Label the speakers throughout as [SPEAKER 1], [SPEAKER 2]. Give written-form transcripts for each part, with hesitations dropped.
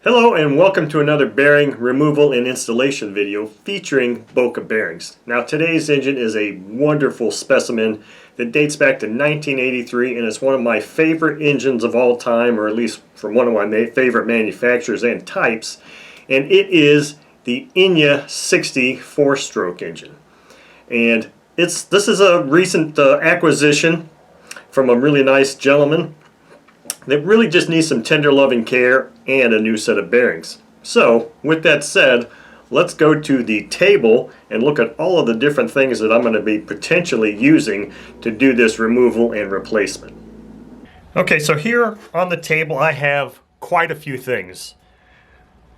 [SPEAKER 1] Hello and welcome to another bearing removal and installation video featuring Boca bearings. Now today's engine is a wonderful specimen that dates back to 1983 and it's one of my favorite engines of all time, or at least from one of my favorite manufacturers and types, and it is the Enya 60 4-stroke engine. And this is a recent acquisition from a really nice gentleman that really just needs some tender loving care and a new set of bearings. So with that said, let's go to the table and look at all of the different things that I'm going to be potentially using to do this removal and replacement. Okay, so here on the table I have quite a few things.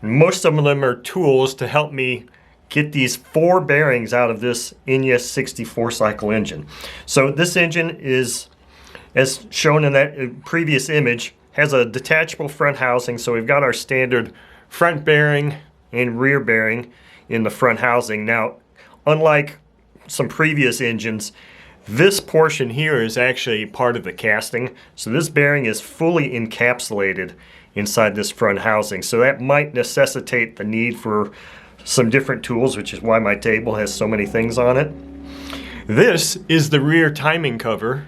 [SPEAKER 1] Most of them are tools to help me get these 4 bearings out of this Enya 60 4-cycle engine. So this engine is, as shown in that previous image, has a detachable front housing. So we've got our standard front bearing and rear bearing in the front housing. Now, unlike some previous engines, this portion here is actually part of the casting. So this bearing is fully encapsulated inside this front housing. So that might necessitate the need for some different tools, which is why my table has so many things on it. This is the rear timing cover.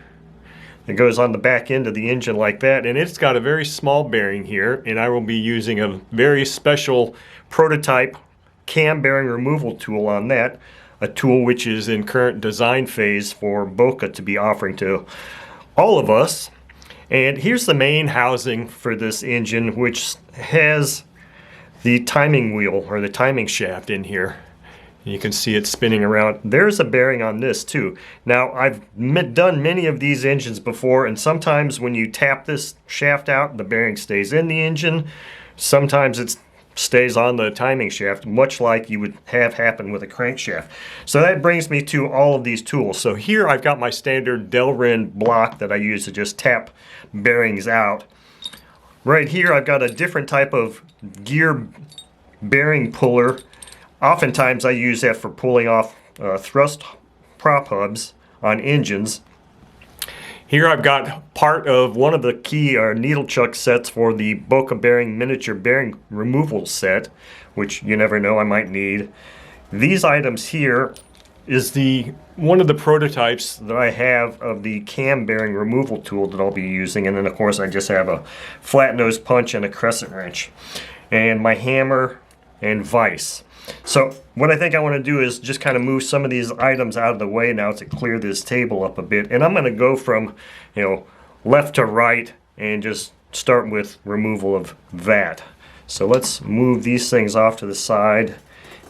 [SPEAKER 1] It goes on the back end of the engine like that, and it's got a very small bearing here, and I will be using a very special prototype cam bearing removal tool on that, a tool which is in current design phase for Boca to be offering to all of us. And here's the main housing for this engine, which has the timing wheel or the timing shaft in here. You can see it spinning around. There's a bearing on this too. Now I've done many of these engines before, and sometimes when you tap this shaft out, the bearing stays in the engine. Sometimes it stays on the timing shaft, much like you would have happen with a crankshaft. So that brings me to all of these tools. So here I've got my standard Delrin block that I use to just tap bearings out. Right here I've got a different type of gear bearing puller. Oftentimes I use that for pulling off thrust prop hubs on engines. Here I've got part of one of the key needle chuck sets for the Boca bearing miniature bearing removal set, which you never know I might need. These items here is one of the prototypes that I have of the cam bearing removal tool that I'll be using, and then of course I just have a flat nose punch and a crescent wrench, and my hammer and vise. So what I think I want to do is just kind of move some of these items out of the way now to clear this table up a bit. And I'm going to go from, left to right and just start with removal of that. So let's move these things off to the side.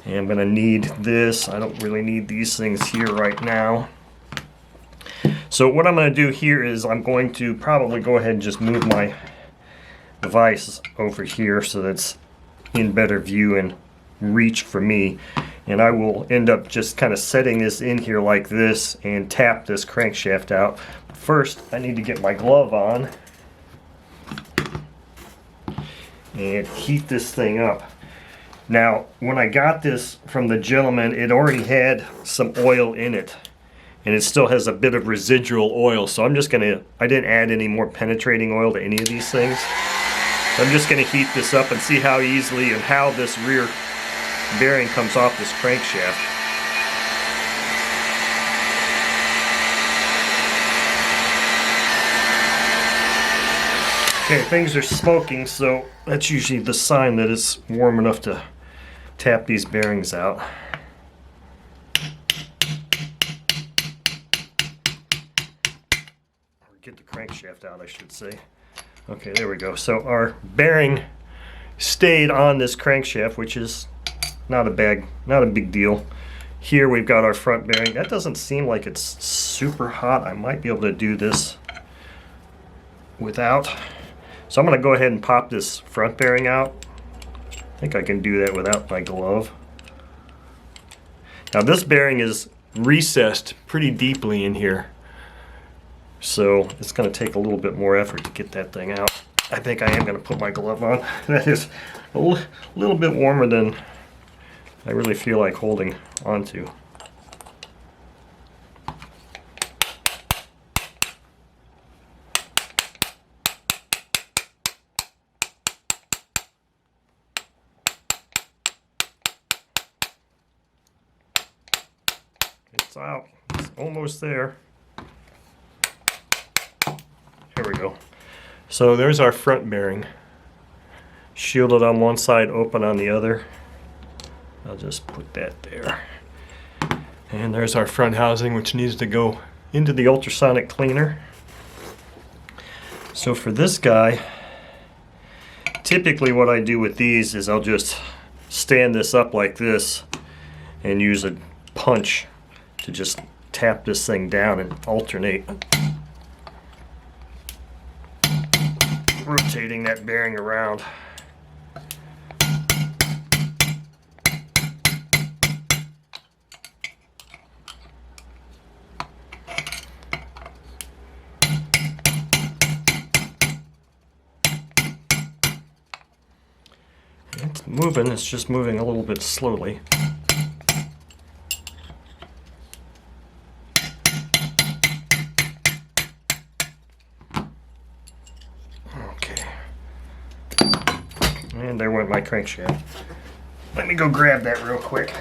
[SPEAKER 1] And I'm going to need this. I don't really need these things here right now. So what I'm going to do here is I'm going to probably go ahead and just move my vise over here so that's in better view and reach for me, and I will end up just kind of setting this in here like this and tap this crankshaft out. First I need to get my glove on and heat this thing up. Now when I got this from the gentleman, it already had some oil in it, and it still has a bit of residual oil, so I didn't add any more penetrating oil to any of these things. So I'm just going to heat this up and see how easily and how this rear bearing comes off this crankshaft. Okay, things are smoking, so that's usually the sign that it's warm enough to tap these bearings out. Or get the crankshaft out, I should say. Okay, there we go. So our bearing stayed on this crankshaft, which is not a big deal. Here we've got our front bearing. That doesn't seem like it's super hot. I might be able to do this without. So I'm going to go ahead and pop this front bearing out. I think I can do that without my glove. Now this bearing is recessed pretty deeply in here, so it's going to take a little bit more effort to get that thing out. I think I am going to put my glove on. That is a little bit warmer than I really feel like holding onto. It's out. It's almost there. Here we go. So there's our front bearing. Shielded on one side, open on the other. I'll just put that there. And there's our front housing, which needs to go into the ultrasonic cleaner. So for this guy, typically what I do with these is I'll just stand this up like this and use a punch to just tap this thing down and alternate, rotating that bearing around. It's moving, it's just moving a little bit slowly. Okay. And there went my crankshaft. Let me go grab that real quick.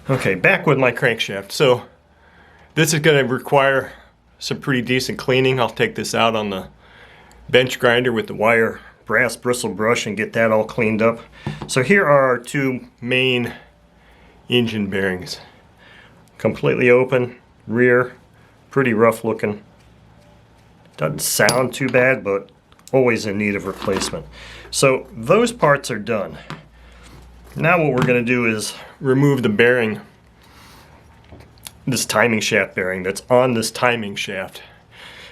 [SPEAKER 1] Okay, back with my crankshaft. So this is going to require some pretty decent cleaning. I'll take this out on the bench grinder with the wire brass bristle brush and get that all cleaned up. So here are our two main engine bearings. Completely open, rear, pretty rough looking. Doesn't sound too bad, but always in need of replacement. So those parts are done. Now what we're going to do is remove the bearing, this timing shaft bearing that's on this timing shaft.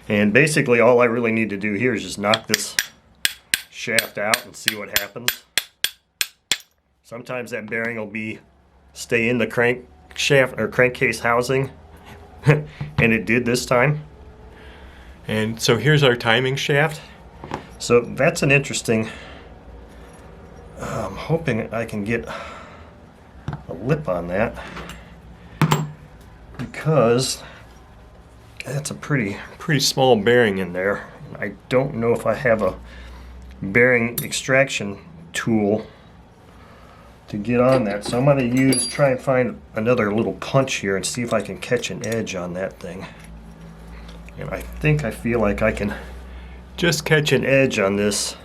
[SPEAKER 1] And basically all I really need to do here is just knock this shaft out and see what happens. Sometimes that bearing will stay in the crankshaft or crankcase housing, and it did this time. And so here's our timing shaft. So that's an interesting, I'm hoping I can get a lip on that, because that's a pretty small bearing in there. I don't know if I have a bearing extraction tool to get on that, so I'm going to try and find another little punch here and see if I can catch an edge on that thing. And I feel like I can just catch an edge on this.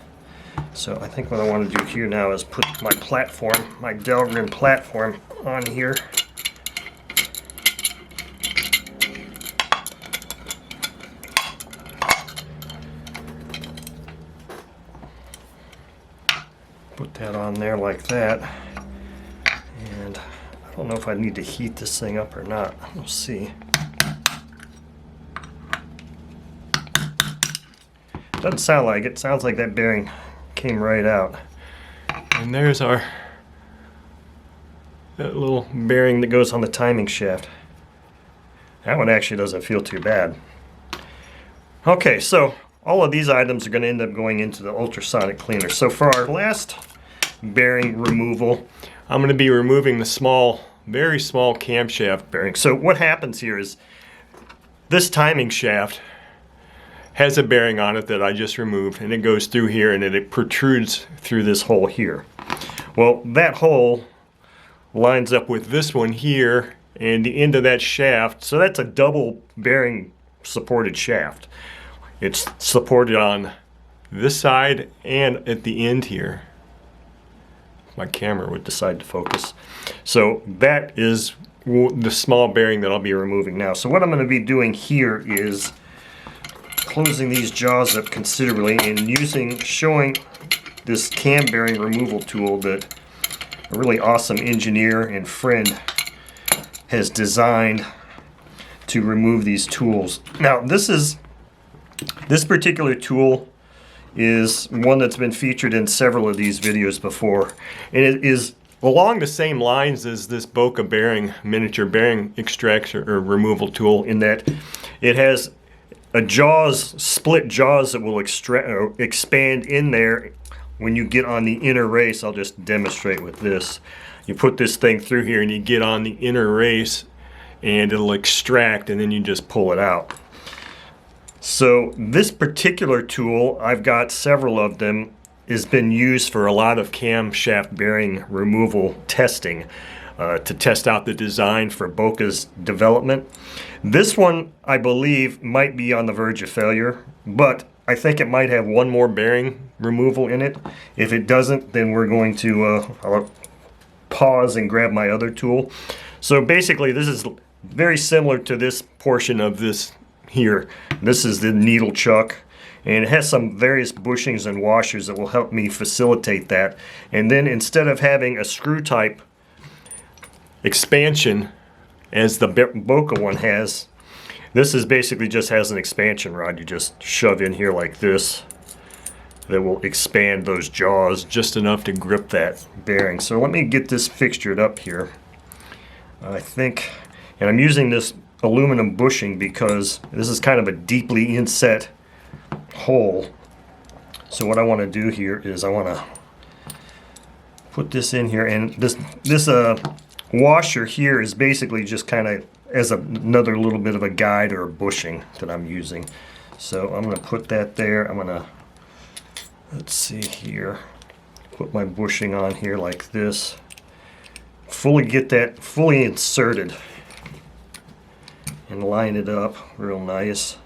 [SPEAKER 1] So I think what I want to do here now is put my platform, my Delrin platform, on here. Put that on there like that. And I don't know if I need to heat this thing up or not. We'll see. Doesn't sound like it. Sounds like that bearing came right out. And there's that little bearing that goes on the timing shaft. That one actually doesn't feel too bad. Okay, so all of these items are going to end up going into the ultrasonic cleaner. So for our last bearing removal, I'm going to be removing the very small camshaft bearing. So what happens here is this timing shaft has a bearing on it that I just removed, and it goes through here and it protrudes through this hole here. Well, that hole lines up with this one here and the end of that shaft, so that's a double bearing supported shaft. It's supported on this side and at the end here. My camera would decide to focus. So that is the small bearing that I'll be removing now. So what I'm going to be doing here is closing these jaws up considerably and showing this cam bearing removal tool that a really awesome engineer and friend has designed to remove these tools. Now this particular tool is one that's been featured in several of these videos before, and it is along the same lines as this Boca miniature bearing extraction or removal tool, in that it has split jaws that will expand in there when you get on the inner race. I'll just demonstrate with this. You put this thing through here and you get on the inner race and it'll extract, and then you just pull it out. So this particular tool, I've got several of them, has been used for a lot of camshaft bearing removal testing. to test out the design for Boca's development. This one, I believe, might be on the verge of failure, but I think it might have one more bearing removal in it. If it doesn't, then we're going to I'll pause and grab my other tool. So basically, this is very similar to this portion of this here. This is the needle chuck, and it has some various bushings and washers that will help me facilitate that. And then instead of having a screw type expansion as the Boca one has, this is basically just has an expansion rod you just shove in here like this that will expand those jaws just enough to grip that bearing. So let me get this fixtured up here. I think, and I'm using this aluminum bushing because this is kind of a deeply inset hole. So what I want to do here is I want to put this in here, and this washer here is basically just kind of as another little bit of a guide or a bushing that I'm using. So I'm going to put that there. I'm going to, let's see here, put my bushing on here like this. Fully get that fully inserted and line it up real nice.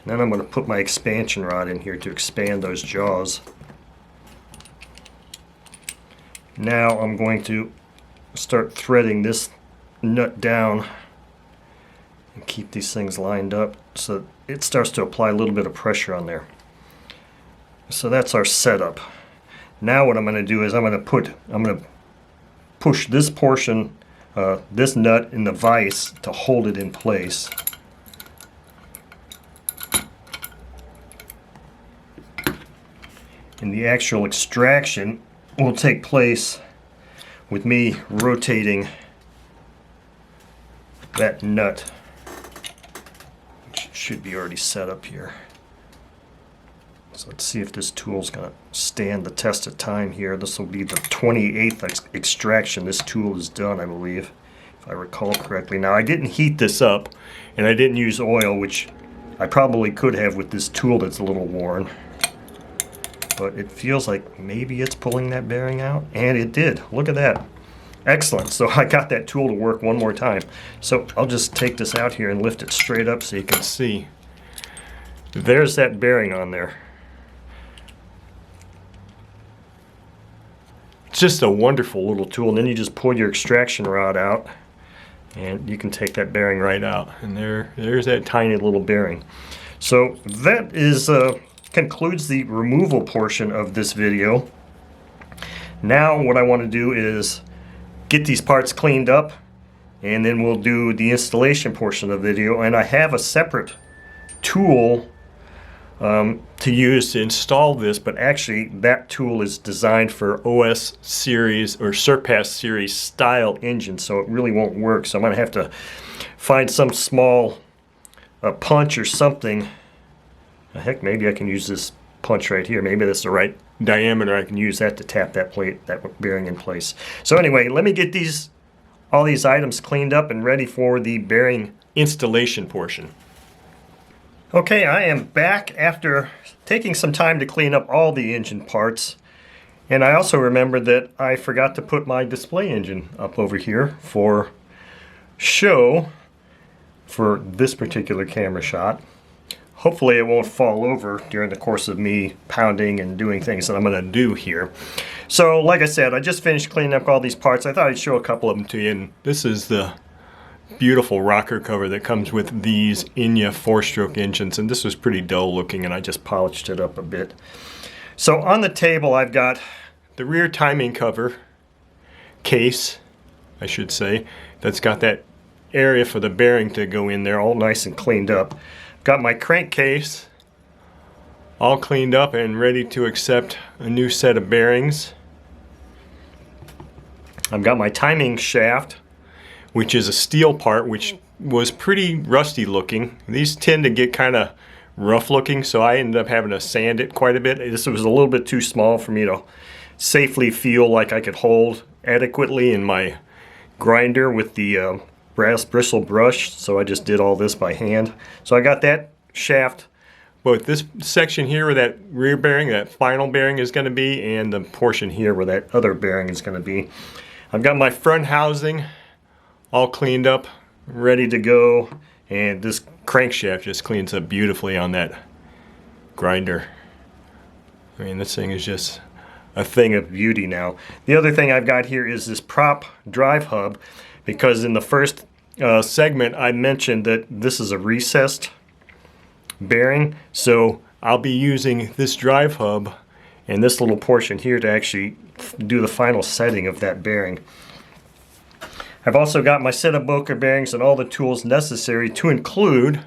[SPEAKER 1] And then I'm going to put my expansion rod in here to expand those jaws. Now I'm going to start threading this nut down and keep these things lined up so it starts to apply a little bit of pressure on there. So that's our setup. Now what I'm going to do is I'm going to push this portion, this nut in the vise to hold it in place. And the actual extraction will take place with me rotating that nut, which should be already set up here. So let's see if this tool's going to stand the test of time here. This will be the 28th extraction this tool has done, I believe, if I recall correctly. Now, I didn't heat this up, and I didn't use oil, which I probably could have with this tool that's a little worn. But it feels like maybe it's pulling that bearing out, and it did. Look at that. Excellent. So I got that tool to work one more time. So I'll just take this out here and lift it straight up so you can see. There's that bearing on there. It's just a wonderful little tool. And then you just pull your extraction rod out and you can take that bearing right out. And there's that tiny little bearing. So that is concludes the removal portion of this video. Now what I want to do is get these parts cleaned up, and then we'll do the installation portion of the video. And I have a separate tool to use to install this, but actually that tool is designed for OS series or Surpass series style engines, so it really won't work. So I'm going to have to find some small punch or something. Heck, maybe I can use this punch right here. Maybe that's the right diameter. I can use that to tap that plate, that bearing in place. So anyway, let me get all these items cleaned up and ready for the bearing installation portion. Okay, I am back after taking some time to clean up all the engine parts. And I also remembered that I forgot to put my display engine up over here for show for this particular camera shot. Hopefully it won't fall over during the course of me pounding and doing things that I'm going to do here. So like I said, I just finished cleaning up all these parts. I thought I'd show a couple of them to you. And this is the beautiful rocker cover that comes with these Enya 4-stroke engines. And this was pretty dull looking, and I just polished it up a bit. So on the table I've got the rear timing cover case, I should say, that's got that area for the bearing to go in there all nice and cleaned up. Got my crankcase all cleaned up and ready to accept a new set of bearings. I've got my timing shaft, which is a steel part, which was pretty rusty looking. These tend to get kind of rough looking, so I ended up having to sand it quite a bit. This was a little bit too small for me to safely feel like I could hold adequately in my grinder with the brass bristle brush, so I just did all this by hand. So I got that shaft, both this section here where that rear bearing, that final bearing is going to be, and the portion here where that other bearing is going to be. I've got my front housing all cleaned up, ready to go, and this crankshaft just cleans up beautifully on that grinder. I mean, this thing is just a thing of beauty now. The other thing I've got here is this prop drive hub, because in the first segment I mentioned that this is a recessed bearing, so I'll be using this drive hub and this little portion here to actually do the final setting of that bearing. I've also got my set of Boca bearings and all the tools necessary, to include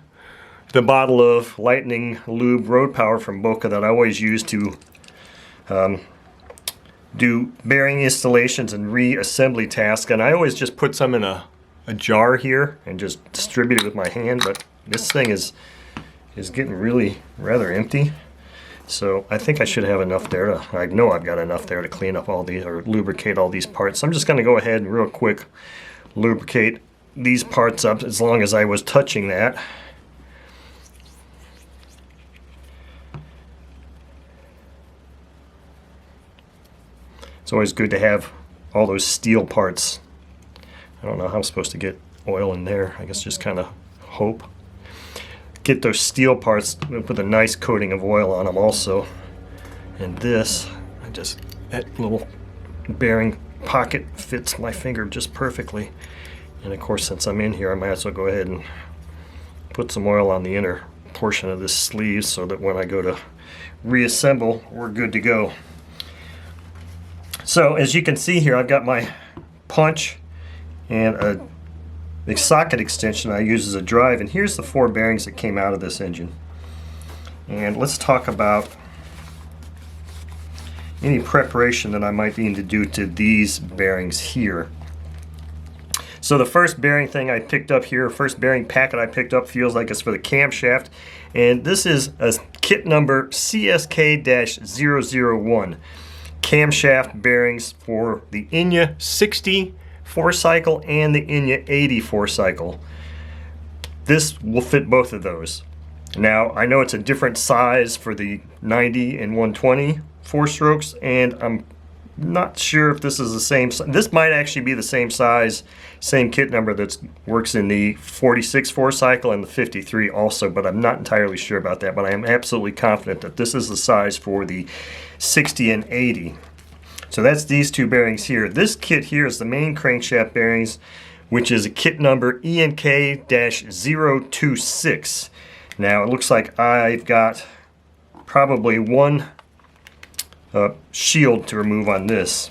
[SPEAKER 1] the bottle of Lightning Lube Road Power from Boca that I always use to do bearing installations and reassembly tasks. And I always just put some in a jar here and just distribute it with my hand, but this thing is getting really rather empty. So I think I should have enough there to, I know I've got enough there to clean up all these, or lubricate all these parts. So I'm just going to go ahead and real quick lubricate these parts up, as long as I was touching that. It's always good to have all those steel parts. I don't know how I'm supposed to get oil in there. I guess just kind of hope. Get those steel parts with a nice coating of oil on them also. And this, that little bearing pocket fits my finger just perfectly. And of course, since I'm in here, I might as well go ahead and put some oil on the inner portion of this sleeve, so that when I go to reassemble, we're good to go. So as you can see here, I've got my punch and the socket extension I use as a drive, and here's the 4 bearings that came out of this engine. And let's talk about any preparation that I might need to do to these bearings here. So the first bearing thing I picked up here, first bearing packet I picked up, feels like it's for the camshaft, and this is a kit number CSK-001 camshaft bearings for the Enya 60 4-cycle and the Enya 80 4-cycle. This will fit both of those. Now I know it's a different size for the 90 and 120 4-strokes, and I'm not sure if this is the same. This might actually be the same size, same kit number that works in the 46 4-cycle and the 53 also, but I'm not entirely sure about that. But I am absolutely confident that this is the size for the 60 and 80. So that's these 2 bearings here. This kit here is the main crankshaft bearings, which is a kit number ENK-026. Now it looks like I've got probably one shield to remove on this.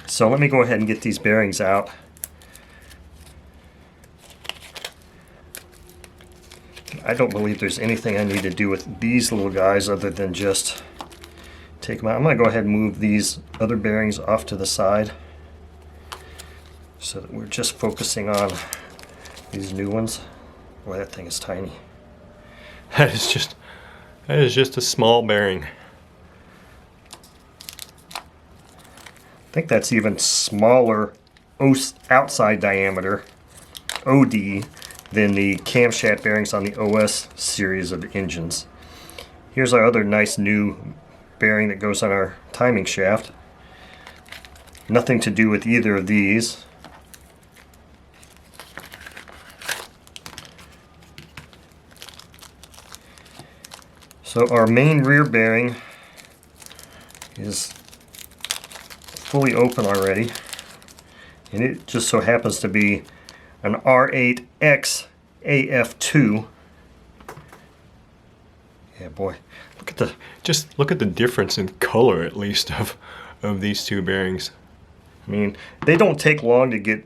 [SPEAKER 1] So let me go ahead and get these bearings out. I don't believe there's anything I need to do with these little guys other than just take them out. I'm going to go ahead and move these other bearings off to the side so that we're just focusing on these new ones. Boy, that thing is tiny. That is just a small bearing. I think that's even smaller outside diameter, OD, than the camshaft bearings on the OS series of engines. Here's our other nice new bearing that goes on our timing shaft. Nothing to do with either of these. So our main rear bearing is fully open already, and it just so happens to be an R8X AF2. Yeah, boy, look at the difference in color, at least, of these 2 bearings. I mean, they don't take long to get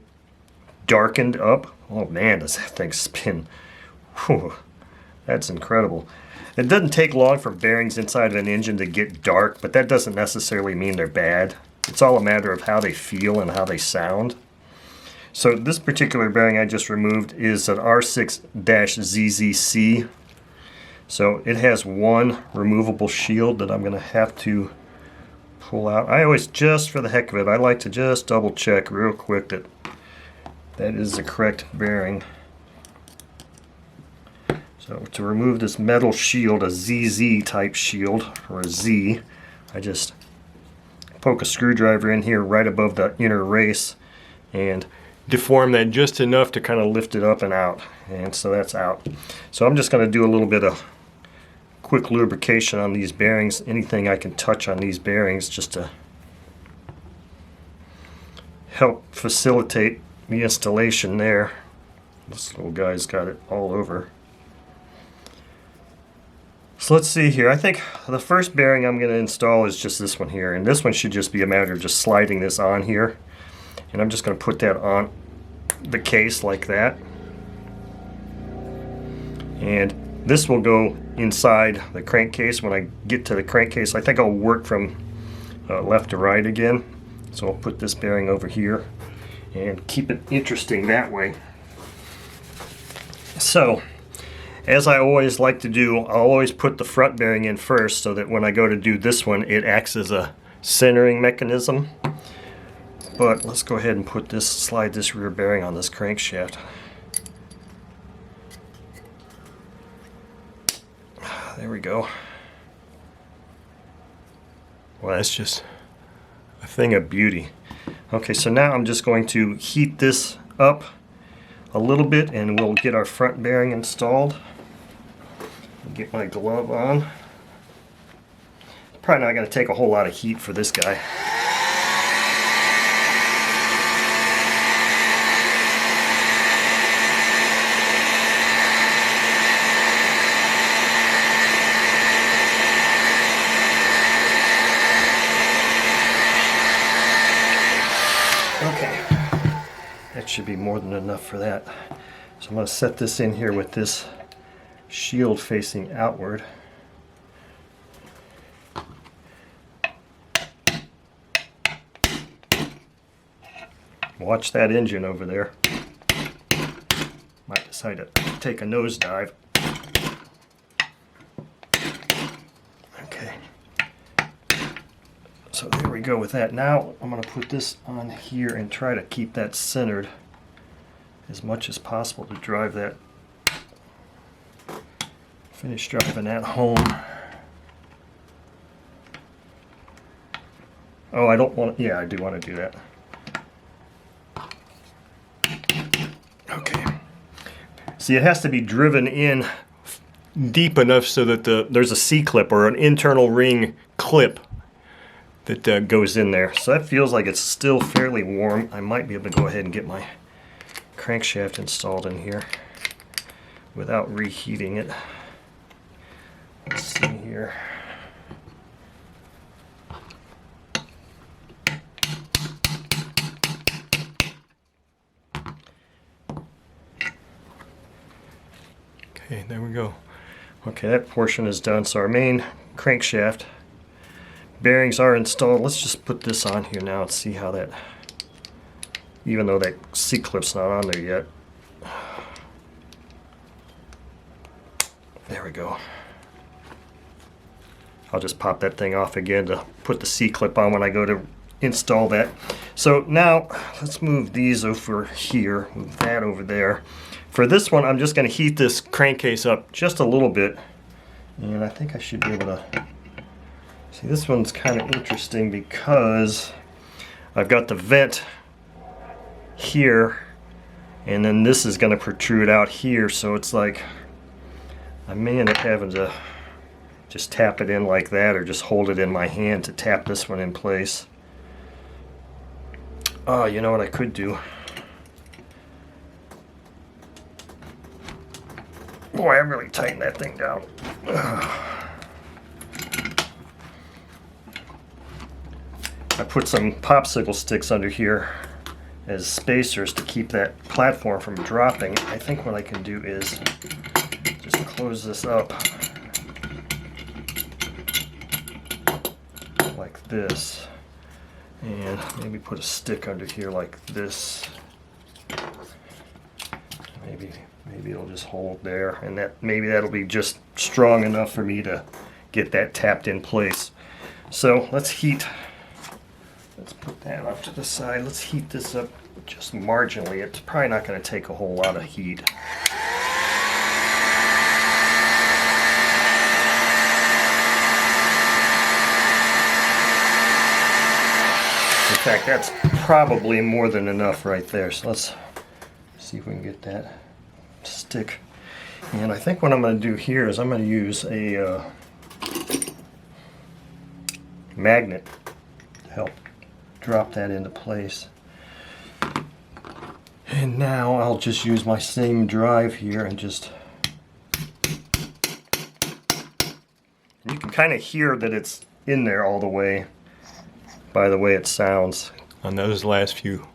[SPEAKER 1] darkened up. Oh man, does that thing spin. Whew, that's incredible. It doesn't take long for bearings inside of an engine to get dark, but that doesn't necessarily mean they're bad. It's all a matter of how they feel and how they sound. So this particular bearing I just removed is an R6-ZZC. So it has one removable shield that I'm going to have to pull out. I always, just for the heck of it, I like to just double check real quick that that is the correct bearing. So to remove this metal shield, a ZZ type shield, or a Z, I just poke a screwdriver in here right above the inner race and deform that just enough to kind of lift it up and out. And so that's out. So I'm just going to do a little bit of quick lubrication on these bearings, anything I can touch on these bearings just to help facilitate the installation there. This little guy's got it all over. So let's see here. I think the first bearing I'm going to install is just this one here, and this one should just be a matter of just sliding this on here, and I'm just going to put that on the case like that, and this will go inside the crankcase. When I get to the crankcase, I think I'll work from left to right again, so I'll put this bearing over here and keep it interesting that way. So as I always like to do, I'll always put the front bearing in first so that when I go to do this one, it acts as a centering mechanism. But let's go ahead and slide this rear bearing on this crankshaft. There we go. Well, that's just a thing of beauty. Okay, so now I'm just going to heat this up a little bit and we'll get our front bearing installed. Get my glove on. Probably not going to take a whole lot of heat for this guy. Okay, that should be more than enough for that. So I'm going to set this in here with this shield facing outward. Watch that engine over there. Might decide to take a nosedive. Okay. So there we go with that. Now I'm going to put this on here and try to keep that centered as much as possible to drive that, finish driving that home. Oh, I don't want to, yeah, I do want to do that. Okay. See, it has to be driven in deep enough so that there's a C-clip or an internal ring clip that goes in there. So that feels like it's still fairly warm. I might be able to go ahead and get my crankshaft installed in here without reheating it. Let's see here. Okay, there we go. Okay, that portion is done. So our main crankshaft bearings are installed. Let's just put this on here now and see how that, even though that C-clip's not on there yet. There we go. I'll just pop that thing off again to put the C-clip on when I go to install that. So now let's move these over here, move that over there. For this one, I'm just going to heat this crankcase up just a little bit, and I think I should be able to see. This one's kind of interesting because I've got the vent here, and then this is going to protrude out here, so it's like I may end up having to just tap it in like that, or just hold it in my hand to tap this one in place. Oh, you know what I could do? Boy, I really tightened that thing down. I put some popsicle sticks under here as spacers to keep that platform from dropping. I think what I can do is just close this up like this, and maybe put a stick under here like this. Maybe it'll just hold there, and maybe that'll be just strong enough for me to get that tapped in place. So let's put that off to the side. Let's heat this up just marginally. It's probably not going to take a whole lot of heat. fact, that's probably more than enough right there. So let's see if we can get that to stick. And I think what I'm going to do here is I'm going to use a magnet to help drop that into place. And now I'll just use my same drive here and just... You can kind of hear that it's in there all the way by the way it sounds on those last few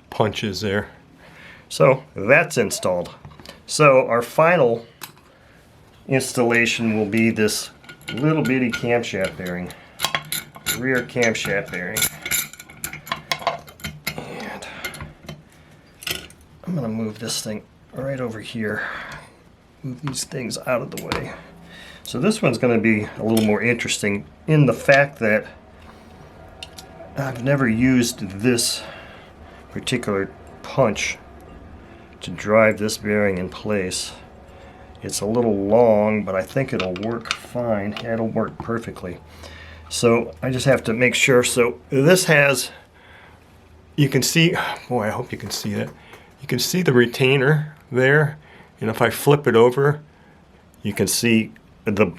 [SPEAKER 1] punches there. So that's installed. So our final installation will be this little bitty camshaft bearing, rear camshaft bearing. And I'm going to move this thing right over here, move these things out of the way. So this one's going to be a little more interesting in the fact that I've never used this particular punch to drive this bearing in place. It's a little long, but I think it'll work fine. Yeah, it'll work perfectly. So I just have to make sure. So this has, you can see, boy, I hope you can see that. You can see the retainer there, and if I flip it over, you can see the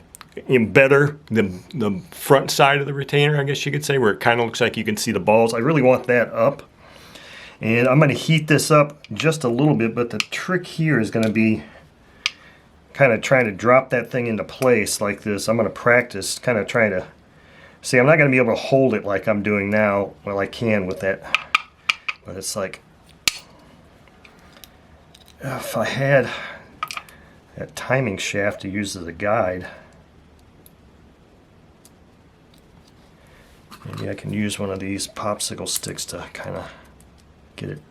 [SPEAKER 1] front side of the retainer, I guess you could say, where it kind of looks like you can see the balls. I really want that up. And I'm going to heat this up just a little bit, but the trick here is going to be kind of trying to drop that thing into place like this. I'm going to practice kind of trying to... See, I'm not going to be able to hold it like I'm doing now. Well, I can with that. But it's like... If I had that timing shaft to use as a guide, maybe I can use one of these popsicle sticks to kind of get it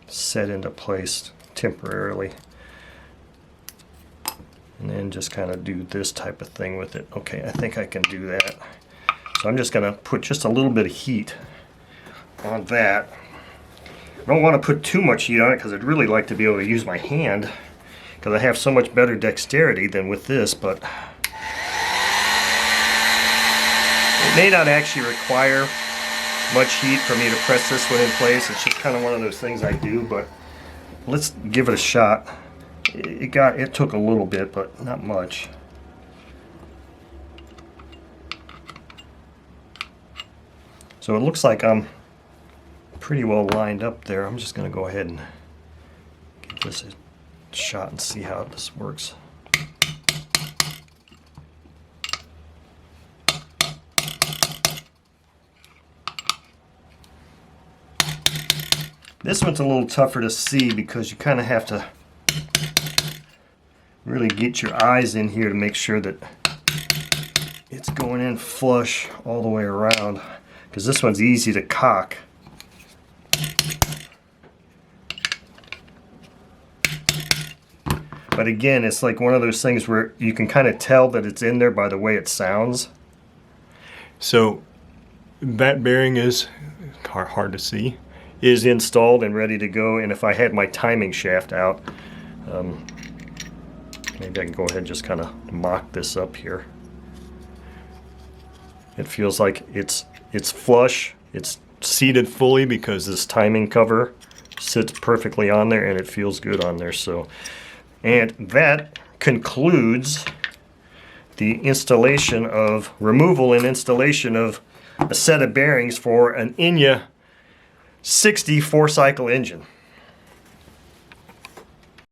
[SPEAKER 1] set into place temporarily, and then just kind of do this type of thing with it. Okay, I think I can do that. So I'm just going to put just a little bit of heat on that. I don't want to put too much heat on it because I'd really like to be able to use my hand, because I have so much better dexterity than with this, but it may not actually require much heat for me to press this one in place. It's just kind of one of those things I do, but let's give it a shot. It took a little bit, but not much. So it looks like I'm pretty well lined up there. I'm just going to go ahead and give this a shot and see how this works. This one's a little tougher to see because you kind of have to really get your eyes in here to make sure that it's going in flush all the way around, because this one's easy to cock. But again, it's like one of those things where you can kind of tell that it's in there by the way it sounds. So that bearing is hard to see. Is installed and ready to go, and if I had my timing shaft out, maybe I can go ahead and just kind of mock this up here. It feels like it's flush, it's seated fully because this timing cover sits perfectly on there, and it feels good on there. So, and that concludes the installation of removal and installation of a set of bearings for an Enya 60 4-cycle engine.